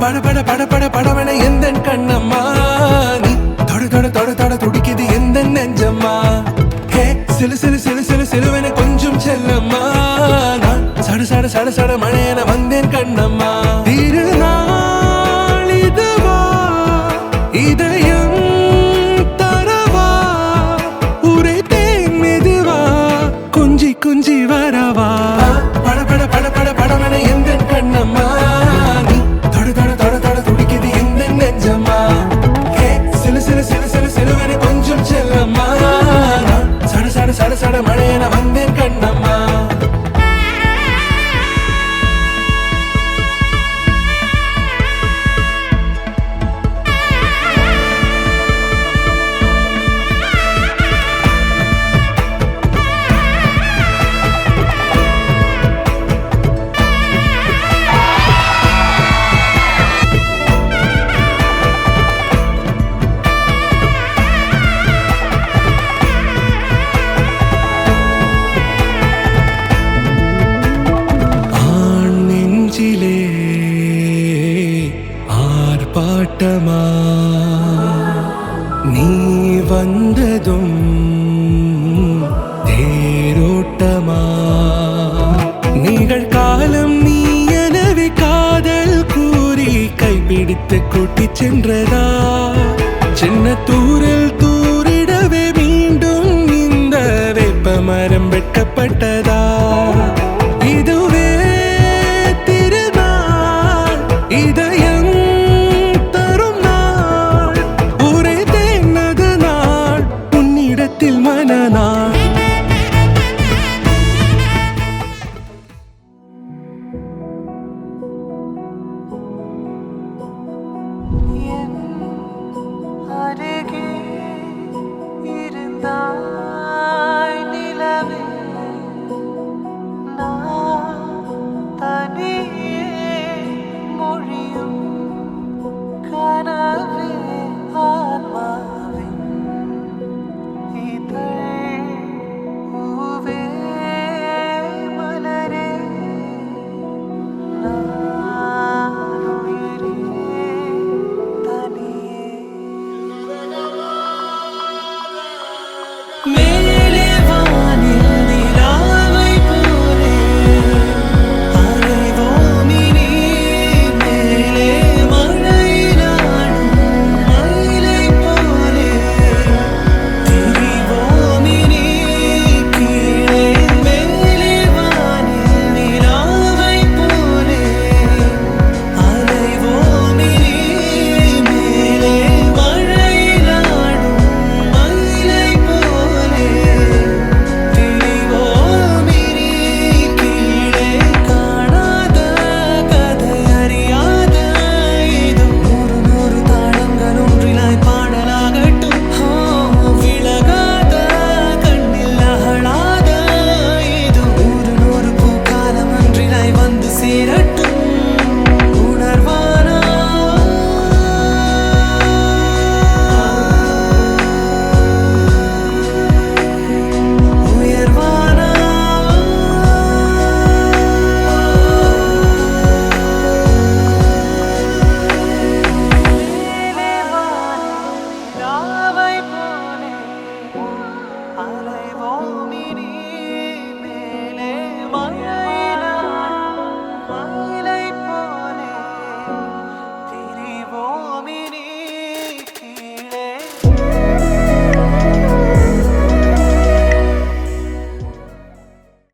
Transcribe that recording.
பட பட பட பட படவன எந்த கண்ணம்மா நீ தொட தொட தொட தொட துடிக்குது எந்த நெஞ்சம்மா ஹே சிலு சிலு சிலு சிலு சிலுவன கொஞ்சம் செல்லம்மா நான் சட சட சட சட மழையன வந்தேன் கண்ணம்மா திருநாள் இதுவா இதயம் தரவா ஊரே தேன் மெதுவா கொஞ்சி கொஞ்சி வரவா பட பட பட பட படவன எந்த கண்ணம்மா நீ தொட தொட தொட தொட துடிக்குது எந்த நெஞ்சம்மா ஹே சிலு சிலு சிலு சிலு சிலுவன கொஞ்சம் செல்லம்மா நான் சட சட சட சட மழையன வந்தேன் கண்ணம்மா ஆர்ப்பாட்டமா நீ வந்ததும் தேரோட்டமா நிகழ்காலம் நீ எனவே காதல் கூறி கைப்பிடித்து கூட்டிச் சென்றதா சின்ன தூரில் தூரிடவே மீண்டும் இந்த வேப்ப மரம் வெட்கப்பட்டதா இதுவே திருநாள் இதயம் தரும் நாள் ஒரே தேனது நாள் உன்னிடத்தில் மனநாள் அருகே இருந்தாய் நிலவே நான் தனியே மொழியும் கனவே ஆன்மாவின் இதழ் பூவே மலரே நான் உயிரே தனியே மேலே வானில் நிலாவை போலே அலைவோமினி மேலே மழையிலாடும் மயிலை போலே திரிவோமினி கீழே மேலே வானில் நிலாவை போலே அலைவோமினி மேலே மழையிலாடும் மயிலை போலே திரிவோமினி கீழே காணாத கதை அறியாத இது நூறு நூறு தாளங்கள் ஒன்றிலாய் பாடலாகட்டும் விலகாத கண்ணில் அகழாத இது நூறு நூறு பூக்காலம் ஒன்றிலாய் வந்து சேரட்டும்